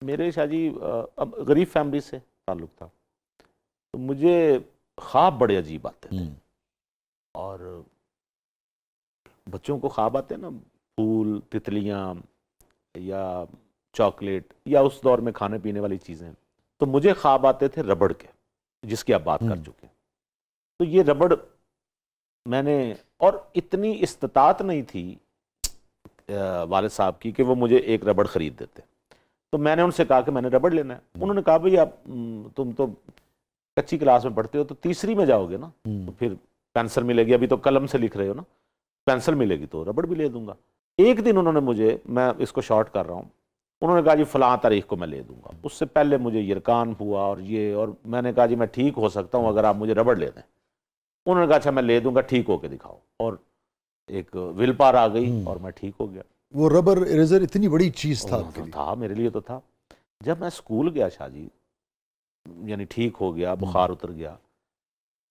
میرے شاہ جی اب غریب فیملی سے تعلق تھا، تو مجھے خواب بڑے عجیب آتے تھے. اور بچوں کو خواب آتے ہیں نا، پھول، تتلیاں یا چاکلیٹ یا اس دور میں کھانے پینے والی چیزیں. تو مجھے خواب آتے تھے ربڑ کے، جس کی آپ بات کر چکے ہیں. تو یہ ربڑ میں نے، اور اتنی استطاعت نہیں تھی والد صاحب کی کہ وہ مجھے ایک ربڑ خرید دیتے. تو میں نے ان سے کہا کہ میں نے ربڑ لینا ہے. انہوں نے کہا بھئی آپ تم تو کچی کلاس میں پڑھتے ہو، تو تیسری میں جاؤ گے نا تو پھر پینسل ملے گی، ابھی تو قلم سے لکھ رہے ہو نا، پینسل ملے گی تو ربڑ بھی لے دوں گا. ایک دن انہوں نے مجھے، میں اس کو شارٹ کر رہا ہوں، انہوں نے کہا جی فلاں تاریخ کو میں لے دوں گا. اس سے پہلے مجھے یرکان ہوا اور میں نے کہا جی میں ٹھیک ہو سکتا ہوں اگر آپ مجھے ربڑ لے دیں. انہوں نے کہا اچھا میں لے دوں گا، ٹھیک ہو کے دکھاؤ. اور ایک ول پار آ گئی اور میں ٹھیک ہو گیا. وہ ربر اریزر اتنی بڑی چیز تھا آپ کے لیے. تھا میرے لیے تو تھا. جب میں اسکول گیا شاہ جی، یعنی ٹھیک ہو گیا، بخار اتر گیا،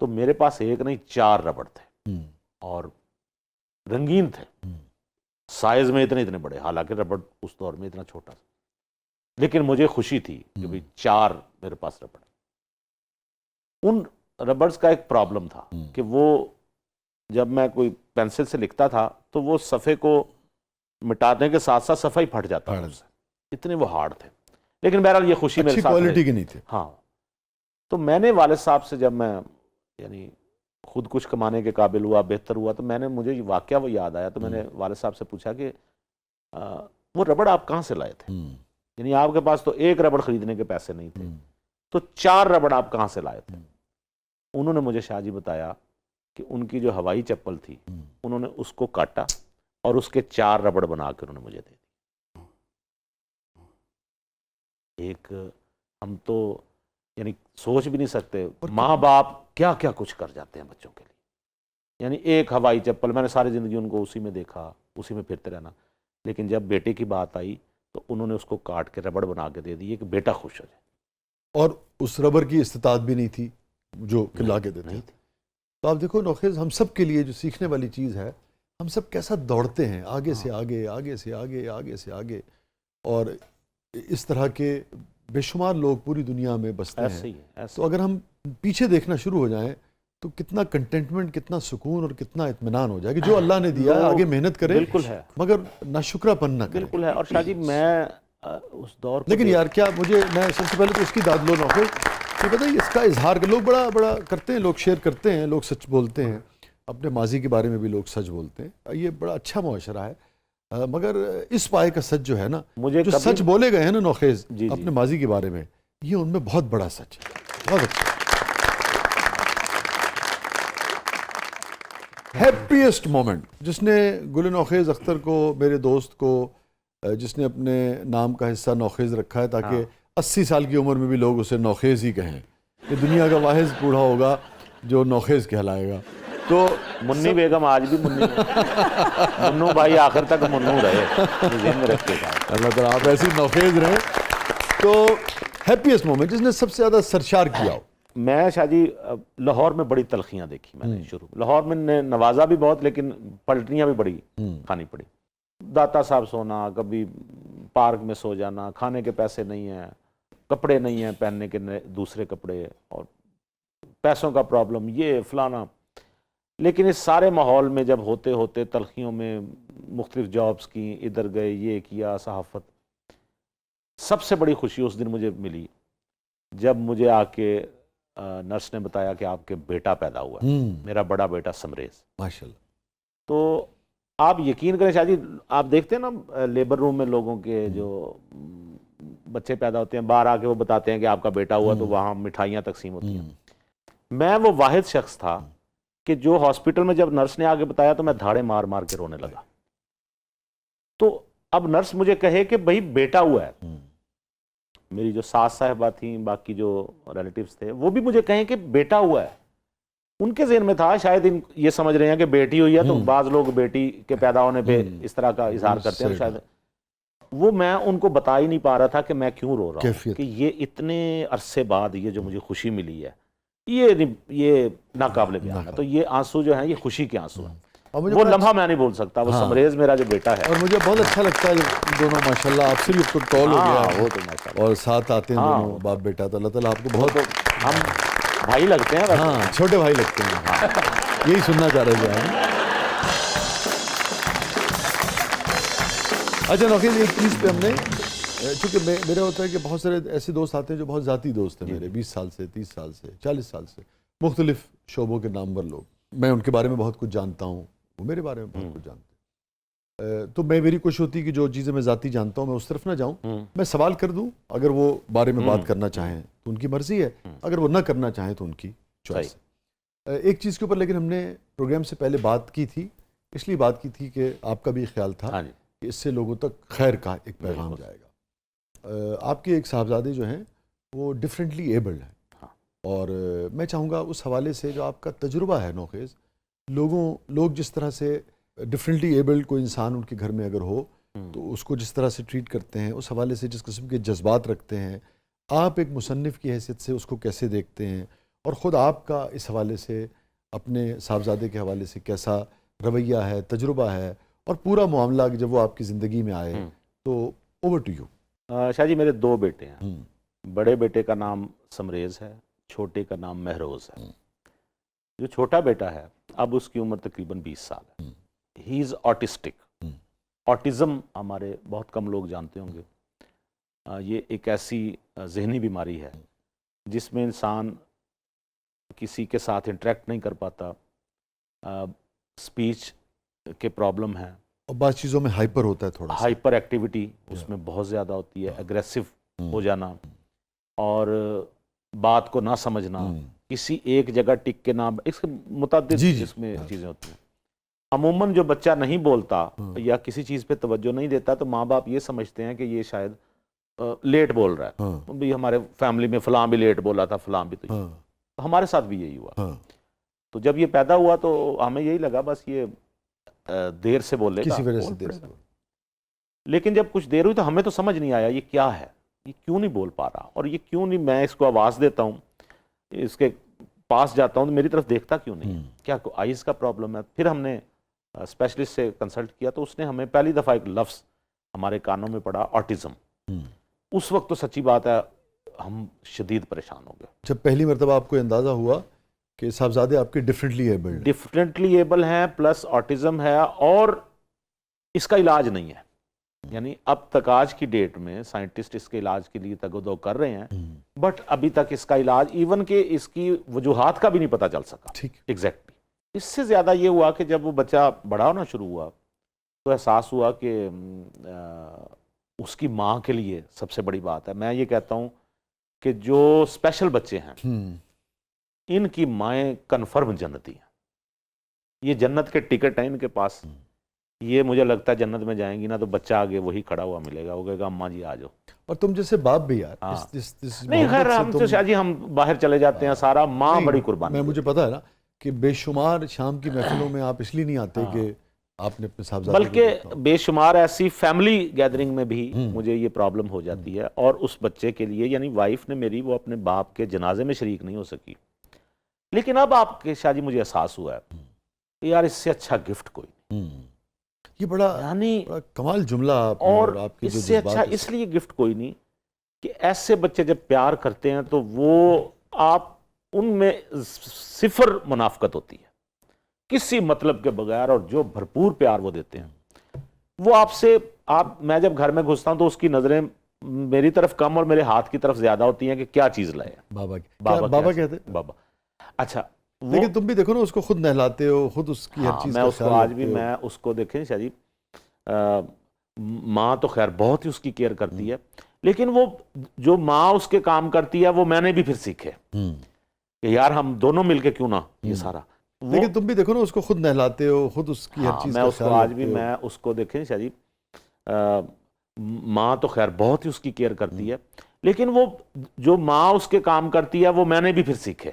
تو میرے پاس ایک نہیں 4 ربڑ تھے اور رنگین تھے، سائز میں اتنے بڑے، حالانکہ ربڑ اس دور میں اتنا چھوٹا تھا. لیکن مجھے خوشی تھی کہ بھئی 4 میرے پاس ربڑ. ان ربڑز کا ایک پرابلم تھا کہ وہ جب میں کوئی پینسل سے لکھتا تھا تو وہ صفحے کو مٹانے کے ساتھ ساتھ صفحہ ہی پھٹ جاتا تھا، اتنے وہ ہارڈ تھے. لیکن بہرحال یہ خوشی میرے ساتھ کوالٹی کی نہیں تھی. ہاں. تو میں نے والد صاحب سے، جب میں یعنی خود کچھ کمانے کے قابل ہوا، بہتر ہوا، تو میں نے، مجھے یہ واقعہ وہ یاد آیا. تو میں نے والد صاحب سے پوچھا کہ وہ ربڑ آپ کہاں سے لائے تھے؟ یعنی آپ کے پاس تو ایک ربڑ خریدنے کے پیسے نہیں تھے، تو 4 ربڑ آپ کہاں سے لائے تھے؟ انہوں نے مجھے شاہ جی بتایا کہ ان کی جو ہوائی چپل تھی، انہوں نے اس کو کاٹا اور اس کے 4 ربڑ بنا کے انہوں نے مجھے دے دی. ایک ہم تو یعنی سوچ بھی نہیں سکتے، ماں باپ کیا کیا کچھ کر جاتے ہیں بچوں کے لیے. یعنی ایک ہوائی چپل، میں نے ساری زندگی ان کو اسی میں دیکھا، اسی میں پھرتے رہنا. لیکن جب بیٹے کی بات آئی تو انہوں نے اس کو کاٹ کے ربڑ بنا کے دے دی کہ بیٹا خوش ہو جائے. اور اس ربڑ کی استطاعت بھی نہیں تھی جو لا کے دیتے. تو آپ دیکھو نوخیز، ہم سب کے لیے جو سیکھنے والی چیز ہے، ہم سب کیسا دوڑتے ہیں آگے سے آگے، آگے سے آگے، آگے سے آگے. اور اس طرح کے بے شمار لوگ پوری دنیا میں بستے ہیں. تو اگر ہم پیچھے دیکھنا شروع ہو جائیں تو کتنا کنٹینٹمنٹ، کتنا سکون اور کتنا اطمینان ہو جائے کہ جو اللہ نے دیا ہے آگے محنت کریں، بالکل ہے، مگر ناشکرہ پن نہ کریں. بالکل ہے. اور شاہ جی میں اس دور کو، لیکن یار کیا میں سب سے پہلے تو اس کی داد لو نوخیز کہ پتہ ہے اس کا اظہار لوگ بڑا کرتے ہیں، لوگ شیئر کرتے ہیں، لوگ سچ بولتے ہیں، اپنے ماضی کے بارے میں بھی لوگ سچ بولتے ہیں. یہ بڑا اچھا معاشرہ ہے. مگر اس پائے کا سچ جو ہے نا، جو سچ بولے گئے ہیں نا نوخیز اپنے ماضی کے بارے میں، یہ ان میں بہت بڑا سچ ہے. بہت اچھا. ہیپیسٹ مومنٹ جس نے گل نوخیز اختر کو، میرے دوست کو، جس نے اپنے نام کا حصہ نوخیز رکھا ہے تاکہ 80 سال کی عمر میں بھی لوگ اسے نوخیز ہی کہیں، کہ دنیا کا واحد بوڑھا ہوگا جو نوخیز کہلائے گا. تو منی بیگم آج بھی منی منو بھائی آخر تک منو رہے، ذہن میں رکھے گا. اللہ تعالیٰ آپ ایسی نوخیز رہیں. تو ہیپیسٹ مومنٹ جس نے سب سے زیادہ سرشار کیا ہو. میں شاہ جی لاہور میں بڑی تلخیاں دیکھی میں نے لاہور میں نے نوازا بھی بہت، لیکن پلٹنیاں بھی بڑی کھانی پڑی. داتا صاحب سونا، کبھی پارک میں سو جانا، کھانے کے پیسے نہیں ہیں، کپڑے نہیں ہیں پہننے کے دوسرے کپڑے، اور پیسوں کا پرابلم، یہ فلانا. لیکن اس سارے ماحول میں جب ہوتے ہوتے تلخیوں میں مختلف جابز کی، ادھر گئے، یہ کیا، صحافت. سب سے بڑی خوشی اس دن مجھے ملی جب مجھے آ کے نرس نے بتایا کہ آپ کے بیٹا پیدا ہوا ہے، میرا بڑا بیٹا سمریز. ماشاءاللہ. تو آپ یقین کریں شاہ جی، آپ دیکھتے ہیں نا لیبر روم میں لوگوں کے جو بچے پیدا ہوتے ہیں، باہر آ کے وہ بتاتے ہیں کہ آپ کا بیٹا ہوا، تو وہاں مٹھائیاں تقسیم ہوتی ہیں. میں وہ واحد شخص تھا کہ جو ہاسپٹل میں جب نرس نے آگے بتایا تو میں دھاڑے مار مار کے رونے لگا. تو اب نرس مجھے کہے کہ بھئی بیٹا ہوا ہے، میری جو ساس صاحبہ تھیں، باقی جو ریلیٹیوز تھے، وہ بھی مجھے کہیں کہ بیٹا ہوا ہے. ان کے ذہن میں تھا شاید یہ سمجھ رہے ہیں کہ بیٹی ہوئی ہے، تو بعض لوگ بیٹی کے پیدا ہونے پہ اس طرح کا اظہار کرتے ہیں. شاید وہ میں ان کو بتا ہی نہیں پا رہا تھا کہ میں کیوں رو رہا ہوں، کہ یہ اتنے عرصے بعد یہ جو مجھے خوشی ملی ہے، یہ ناقابل بیان ہے. تو یہ آنسو جو ہیں یہ خوشی کے آنسو ہیں. اور مجھے وہ بڑا لمحہ میں نہیں بھول سکتا. وہ ہاں. سمریز میرا جو بیٹا ہے, اور مجھے بہت اچھا لگتا ہے جب دونوں ماشاءاللہ آپ سے بھی اب تو ٹول ہو گیا ہاں ہے وہ تو ماشاءاللہ, اور ساتھ آتے ہیں ہاں. دونوں باپ بیٹا, تو اللہ تعالیٰ آپ کو وہ بہت تو ہم بھائی لگتے ہیں ویسے. ہاں چھوٹے بھائی لگتے ہیں. یہی سننا چاہ رہے تھے آپ. اچھا نوخیز, ایک چیز پہ ہم نے, چونکہ میرا ہوتا ہے کہ بہت سارے ایسے دوست آتے ہیں جو بہت ذاتی دوست ہیں میرے, 20 سال سے, 30 سال سے, 40 سال سے, مختلف شعبوں کے نامور لوگ. میں ان کے بارے میں بہت کچھ جانتا ہوں, وہ میرے بارے میں بہت کچھ جانتے ہیں. تو میری کوشش ہوتی ہے کہ جو چیزیں میں ذاتی جانتا ہوں میں اس طرف نہ جاؤں, میں سوال کر دوں, اگر وہ بارے میں بات کرنا چاہیں تو ان کی مرضی ہے, اگر وہ نہ کرنا چاہیں تو ان کی چوائس ہے. ایک چیز کے اوپر لیکن ہم نے پروگرام سے پہلے بات کی تھی, اس لیے بات کی تھی کہ آپ کا بھی خیال تھا کہ اس سے لوگوں تک خیر کا ایک پیغام جائے گا. آپ کے ایک صاحبزادے جو ہیں وہ ڈفرینٹلی ایبلڈ ہیں, اور میں چاہوں گا اس حوالے سے جو آپ کا تجربہ ہے نوخیز, لوگ جس طرح سے ڈفرینٹلی ایبلڈ کوئی انسان ان کے گھر میں اگر ہو تو اس کو جس طرح سے ٹریٹ کرتے ہیں, اس حوالے سے جس قسم کے جذبات رکھتے ہیں, آپ ایک مصنف کی حیثیت سے اس کو کیسے دیکھتے ہیں, اور خود آپ کا اس حوالے سے اپنے صاحبزادے کے حوالے سے کیسا رویہ ہے, تجربہ ہے, اور پورا معاملہ جب وہ آپ کی زندگی میں آئے تو اوور ٹو یو. شاہ جی میرے 2 بیٹے ہیں. بڑے بیٹے کا نام سمریز ہے, چھوٹے کا نام مہروز ہے. جو چھوٹا بیٹا ہے اب اس کی عمر تقریباً 20 سال ہے. ہی از آٹسٹک. آٹزم ہمارے بہت کم لوگ جانتے ہوں گے. یہ ایک ایسی ذہنی بیماری ہے جس میں انسان کسی کے ساتھ انٹریکٹ نہیں کر پاتا, اسپیچ کے پرابلم ہیں, اور بعض چیزوں میں ہائپر ہوتا ہے, تھوڑا سا ہائپر ایکٹیویٹی اس میں بہت زیادہ ہوتی ہے, اگریسو ہو جانا, اور بات کو نہ سمجھنا, کسی ایک جگہ ٹک کے نہ, اس کے متعدد اس میں چیزیں ہوتی ہیں. عموماً جو بچہ نہیں بولتا یا کسی چیز پہ توجہ نہیں دیتا تو ماں باپ یہ سمجھتے ہیں کہ یہ شاید لیٹ بول رہا ہے, بھی ہمارے فیملی میں فلاں بھی لیٹ بولا تھا, فلاں بھی. تو ہمارے ساتھ بھی یہی ہوا. تو جب یہ پیدا ہوا تو ہمیں یہی لگا بس یہ دیر سے بولے گا, کسی وجہ سے دیر سے. لیکن جب کچھ دیر ہوئی تو ہمیں تو سمجھ نہیں آیا یہ کیا ہے, یہ کیوں نہیں بول پا رہا, اور یہ کیوں نہیں, میں اس کو آواز دیتا ہوں, اس کے پاس جاتا ہوں تو میری طرف دیکھتا کیوں نہیں, کیا آئیز کا پرابلم ہے. پھر ہم نے اسپیشلسٹ سے کنسلٹ کیا تو اس نے ہمیں پہلی دفعہ ایک لفظ ہمارے کانوں میں پڑا, آٹزم. اس وقت تو سچی بات ہے ہم شدید پریشان ہو گئے. جب پہلی مرتبہ آپ کو اندازہ ہوا کہ صاحبزادے آپ کے ڈفرینٹلی ایبل ہیں پلس آٹزم ہے, اور اس کا علاج نہیں ہے. یعنی اب تک آج کی ڈیٹ میں سائنٹسٹ اس کے علاج کے لیے تگ و دو کر رہے ہیں, بٹ ابھی تک اس کا علاج, ایون کہ اس کی وجوہات کا بھی نہیں پتہ چل سکا ایگزیکٹلی. اس سے زیادہ یہ ہوا کہ جب وہ بچہ بڑا ہونا شروع ہوا تو احساس ہوا کہ اس کی ماں کے لیے سب سے بڑی بات ہے. میں یہ کہتا ہوں کہ جو اسپیشل بچے ہیں ان کی مائیں کنفرم جنتی ہیں. یہ جنت کے ٹکٹ ہیں ان کے پاس. یہ مجھے لگتا ہے جنت میں جائیں گی نا تو بچہ آگے وہی کھڑا ہوا ملے گا, وہ کہے گا اماں جی آ جاؤ. اور تم جیسے باپ بھی یار, نہیں خیر ہم تو شاہ جی ہم باہر چلے جاتے ہیں, سارا ماں بڑی قربانی. میں مجھے پتا ہے نا کہ بے شمار شام کی محفلوں میں آپ اس لیے نہیں آتے کہ آپ نے اپنے صاحبزادے, بلکہ بے شمار ایسی فیملی گیدرنگ میں بھی مجھے یہ پرابلم ہو جاتی ہے. اور اس بچے کے لیے, یعنی وائف نے میری, وہ اپنے باپ کے جنازے میں شریک نہیں ہو سکی, لیکن اب آپ کے شاہ جی مجھے احساس ہوا ہے کہ یار اس سے اچھا گفٹ کوئی نہیں. یہ بڑا یعنی کمال جملہ اور اس سے اچھا اس لیے گفٹ کوئی نہیں کہ ایسے بچے جب پیار کرتے ہیں تو وہ آپ ان میں صفر منافقت ہوتی ہے کسی مطلب کے بغیر, اور جو بھرپور پیار وہ دیتے ہیں وہ آپ سے, میں جب گھر میں گھستا ہوں تو اس کی نظریں میری طرف کم اور میرے ہاتھ کی طرف زیادہ ہوتی ہیں کہ کیا چیز لائے. بابا کہتے ہیں بابا. اچھا لیکن تم بھی دیکھو نا اس کو خود نہلاتے ہو, خود اس کی ہر چیز میں اس کو آج بھی, میں اس کو دیکھیں شاہ جی, ماں تو خیر بہت ہی اس کی کیئر کرتی ہے, لیکن وہ جو ماں اس کے کام کرتی ہے وہ میں نے بھی پھر سیکھے کہ یار ہم دونوں مل کے کیوں نہ یہ سارا. لیکن تم بھی دیکھو نا اس کو خود نہلاتے ہو, خود اس کی ہر چیز میں اس کو آج بھی, میں اس کو دیکھیں شاہ جی, ماں تو خیر بہت ہی اس کی کیئر کرتی ہے, لیکن وہ جو ماں اس کے کام کرتی ہے وہ میں نے بھی پھر سیکھے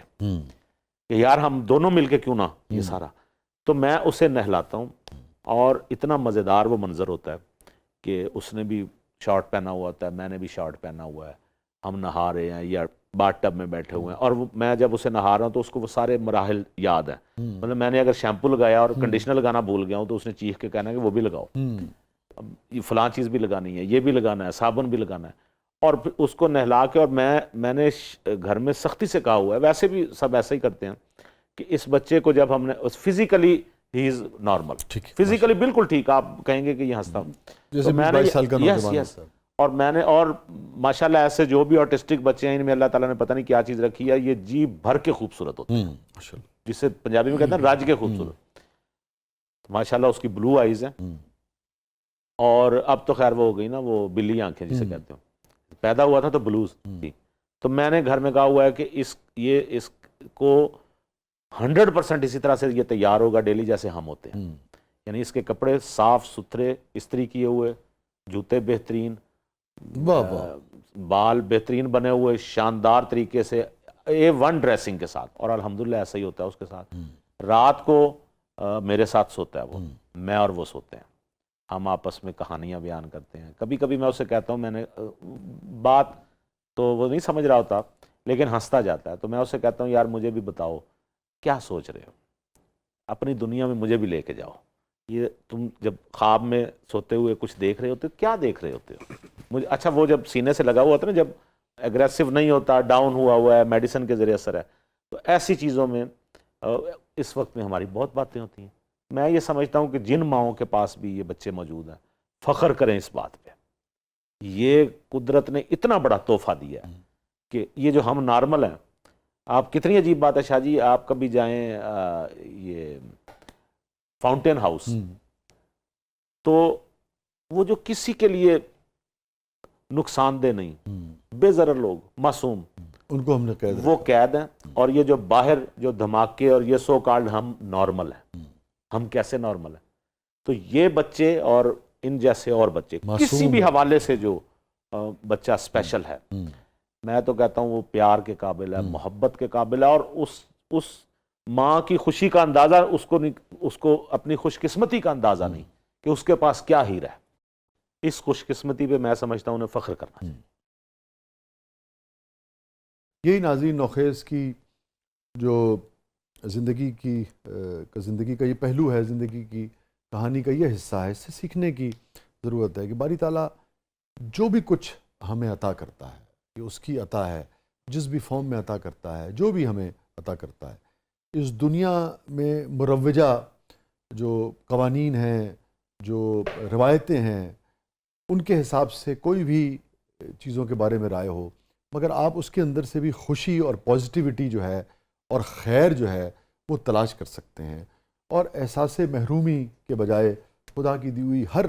کہ یار ہم دونوں مل کے کیوں نہ یہ سارا. تو میں اسے نہلاتا ہوں, اور اتنا مزیدار وہ منظر ہوتا ہے کہ اس نے بھی شارٹ پہنا ہوا ہوتا ہے, میں نے بھی شارٹ پہنا ہوا ہے, ہم نہا رہے ہیں یا باتھ ٹب میں بیٹھے ہوئے ہیں، اور میں جب اسے نہا رہا ہوں تو اس کو وہ سارے مراحل یاد ہیں. مطلب میں نے اگر شیمپو لگایا اور کنڈیشنر لگانا بھول گیا ہوں تو اس نے چیخ کے کہنا ہے کہ وہ بھی لگاؤ، اب یہ فلاں چیز بھی لگانی ہے، یہ بھی لگانا ہے، صابن بھی لگانا ہے. اور پھر اس کو نہلا کے، اور میں نے گھر میں سختی سے کہا ہوا ہے، ویسے بھی سب ایسا ہی کرتے ہیں، کہ اس بچے کو جب ہم نے physically he is normal, physically بالکل ٹھیک، آپ کہیں گے کہ یہ ہنستا ہوں جیسے 22 سال کا نوجوان ہوتا ہے. اور میں نے، اور ماشاءاللہ ایسے جو بھی آٹسٹک بچے ہیں ان میں اللہ تعالیٰ نے پتہ نہیں کیا چیز رکھی ہے، یہ جی بھر کے خوبصورت ہوتے ہیں، جسے پنجابی میں کہتے ہیں راج کے خوبصورت. ماشاءاللہ اس کی بلو آئیز ہیں، اور اب تو خیر وہ ہو گئی نا وہ بلی آنکھیں جسے کہتے ہیں، پیدا ہوا تھا تو بلوز تھی. تو میں نے گھر میں کہا ہوا ہے کہ اس کو 100% اسی طرح سے یہ تیار ہوگا ڈیلی جیسے ہم ہوتے ہیں، یعنی اس کے کپڑے صاف ستھرے استری کیے ہوئے، جوتے بہترین، بال بہترین بنے ہوئے، شاندار طریقے سے A1 ڈریسنگ کے ساتھ. اور الحمدللہ ایسا ہی ہوتا ہے اس کے ساتھ. رات کو میرے ساتھ سوتا ہے وہ، میں اور وہ سوتے ہیں، ہم آپس میں کہانیاں بیان کرتے ہیں. کبھی کبھی میں اسے کہتا ہوں، میں نے بات تو وہ نہیں سمجھ رہا ہوتا لیکن ہنستا جاتا ہے، تو میں اسے کہتا ہوں یار مجھے بھی بتاؤ کیا سوچ رہے ہو، اپنی دنیا میں مجھے بھی لے کے جاؤ. یہ تم جب خواب میں سوتے ہوئے کچھ دیکھ رہے ہوتے ہو، کیا دیکھ رہے ہوتے ہو مجھے؟ اچھا وہ جب سینے سے لگا ہوا ہوتا ہے نا، جب ایگریسو نہیں ہوتا، ڈاؤن ہوا ہے، میڈیسن کے ذریعے اثر ہے، تو ایسی چیزوں میں اس وقت میں ہماری بہت باتیں ہوتی ہیں. میں یہ سمجھتا ہوں کہ جن ماؤں کے پاس بھی یہ بچے موجود ہیں، فخر کریں اس بات پہ. یہ قدرت نے اتنا بڑا تحفہ دیا ہے کہ یہ جو ہم نارمل ہیں، آپ کتنی عجیب بات ہے شاہ جی، آپ کبھی جائیں یہ فاؤنٹین ہاؤس، تو وہ جو کسی کے لیے نقصان دہ نہیں، بے ضرر لوگ، معصوم، ان کو ہم نے قید وہ قید ہیں. اور یہ جو باہر جو دھماکے اور یہ سو کالڈ ہم نارمل ہیں، ہم کیسے نارمل ہیں؟ تو یہ بچے اور ان جیسے اور بچے کسی بھی حوالے سے جو بچہ اسپیشل ہے، میں تو کہتا ہوں وہ پیار کے قابل ہے، محبت کے قابل ہے. اور اس ماں کی خوشی کا اندازہ اس کو اپنی خوش قسمتی کا اندازہ نہیں کہ اس کے پاس کیا ہیرا ہے. اس خوش قسمتی پہ میں سمجھتا ہوں انہیں فخر کرنا چاہیے. یہی ناظرین نوخیز کی جو زندگی کا یہ پہلو ہے، زندگی کی کہانی کا یہ حصہ ہے. اس سے سیکھنے کی ضرورت ہے کہ باری تعالیٰ جو بھی کچھ ہمیں عطا کرتا ہے، یہ اس کی عطا ہے، جس بھی فارم میں عطا کرتا ہے، جو بھی ہمیں عطا کرتا ہے. اس دنیا میں مروجہ جو قوانین ہیں، جو روایتیں ہیں، ان کے حساب سے کوئی بھی چیزوں کے بارے میں رائے ہو، مگر آپ اس کے اندر سے بھی خوشی اور پازیٹیوٹی جو ہے اور خیر جو ہے وہ تلاش کر سکتے ہیں. اور احساس محرومی کے بجائے خدا کی دی ہوئی ہر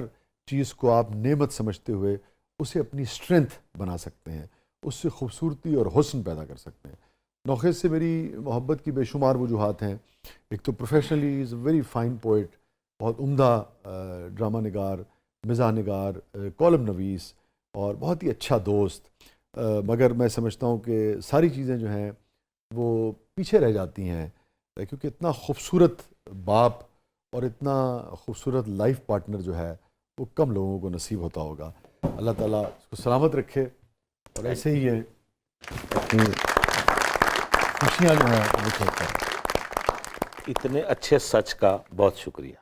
چیز کو آپ نعمت سمجھتے ہوئے اسے اپنی اسٹرینتھ بنا سکتے ہیں، اس سے خوبصورتی اور حسن پیدا کر سکتے ہیں. نوخیز سے میری محبت کی بے شمار وجوہات ہیں. ایک تو professionally is a very fine poet, بہت عمدہ ڈرامہ نگار، مزاح نگار، کالم نویس اور بہت ہی اچھا دوست. مگر میں سمجھتا ہوں کہ ساری چیزیں جو ہیں وہ پیچھے رہ جاتی ہیں، کیونکہ اتنا خوبصورت باپ اور اتنا خوبصورت لائف پارٹنر جو ہے وہ کم لوگوں کو نصیب ہوتا ہوگا. اللہ تعالیٰ اس کو سلامت رکھے اور ایسے ہی ہے اپنی خوشیاں جو ہیں وہ چھوڑتا ہے. اتنے اچھے سچ کا بہت شکریہ.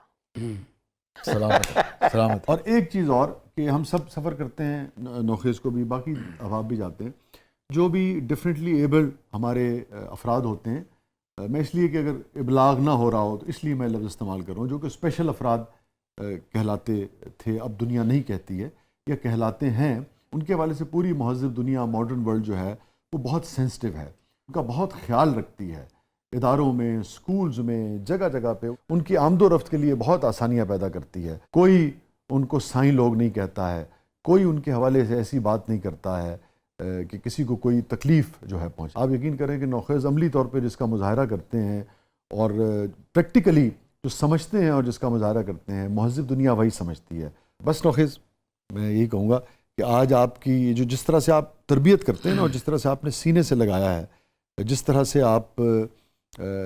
سلامت. اور ایک چیز اور کہ ہم سب سفر کرتے ہیں، نوخیز کو بھی، باقی احباب بھی جاتے ہیں، جو بھی ڈیفرنٹلی ایبل ہمارے افراد ہوتے ہیں. میں اس لیے کہ اگر ابلاغ نہ ہو رہا ہو تو اس لیے میں لفظ استعمال کر رہا ہوں، جو کہ اسپیشل افراد کہلاتے تھے، اب دنیا نہیں کہتی ہے یا کہلاتے ہیں. ان کے حوالے سے پوری مہذب دنیا، ماڈرن ورلڈ جو ہے وہ بہت سینسٹیو ہے، ان کا بہت خیال رکھتی ہے. اداروں میں، سکولز میں، جگہ جگہ پہ ان کی آمد و رفت کے لیے بہت آسانیاں پیدا کرتی ہے. کوئی ان کو سائیں لوگ نہیں کہتا ہے، کوئی ان کے حوالے سے ایسی بات نہیں کرتا ہے کہ کسی کو کوئی تکلیف جو ہے پہنچے. آپ یقین کریں کہ نوخیز عملی طور پہ جس کا مظاہرہ کرتے ہیں اور پریکٹیکلی جو سمجھتے ہیں اور جس کا مظاہرہ کرتے ہیں، مہذب دنیا وہی سمجھتی ہے. بس نوخیز میں یہی کہوں گا کہ آج آپ کی جو جس طرح سے آپ تربیت کرتے ہیں نا، اور جس طرح سے آپ نے سینے سے لگایا ہے، جس طرح سے آپ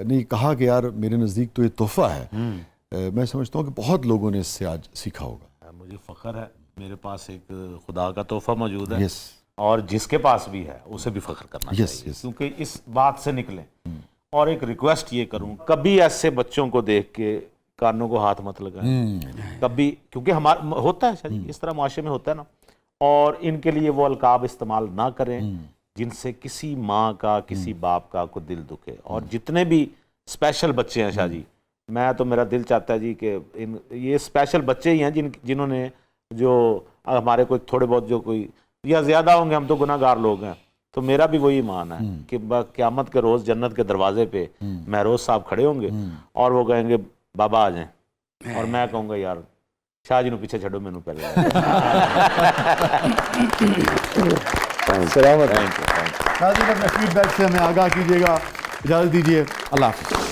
نے کہا کہ یار میرے نزدیک تو یہ تحفہ ہے، میں سمجھتا ہوں کہ بہت لوگوں نے اس سے آج سیکھا ہوگا. مجھے فخر ہے، میرے پاس ایک خدا کا تحفہ موجود ہے. یس. اور جس کے پاس بھی ہے اسے بھی فخر کرنا Yes, چاہیے yes. کیونکہ اس بات سے نکلیں. اور ایک ریکویسٹ یہ کروں, کبھی ایسے بچوں کو دیکھ کے کانوں کو ہاتھ مت لگائیں کبھی, کیونکہ ہمارا ہوتا ہے شاہ جی اس طرح معاشرے میں ہوتا ہے نا. اور ان کے لیے وہ القاب استعمال نہ کریں جن سے کسی ماں کا کسی باپ کا کو دل دکھے. اور جتنے بھی اسپیشل بچے ہیں شاہ جی, میں تو میرا دل چاہتا ہے جی کہ یہ اسپیشل بچے ہی ہیں جنہوں نے جو ہمارے کوئی تھوڑے بہت جو کوئی یا زیادہ ہوں گے, ہم تو گناہ گار لوگ ہیں, تو میرا بھی وہی ایمان ہے کہ قیامت کے روز جنت کے دروازے پہ مہروز صاحب کھڑے ہوں گے اور وہ کہیں گے بابا آ جائیں, اور میں کہوں گا یار شاہ جی نو پیچھے چھڑو مینوں پہلے. سلامت. ناظرین اپنے فیڈ بیک سے ہمیں آگاہ کیجیے گا. اجازت دیجیے, اللہ حافظ.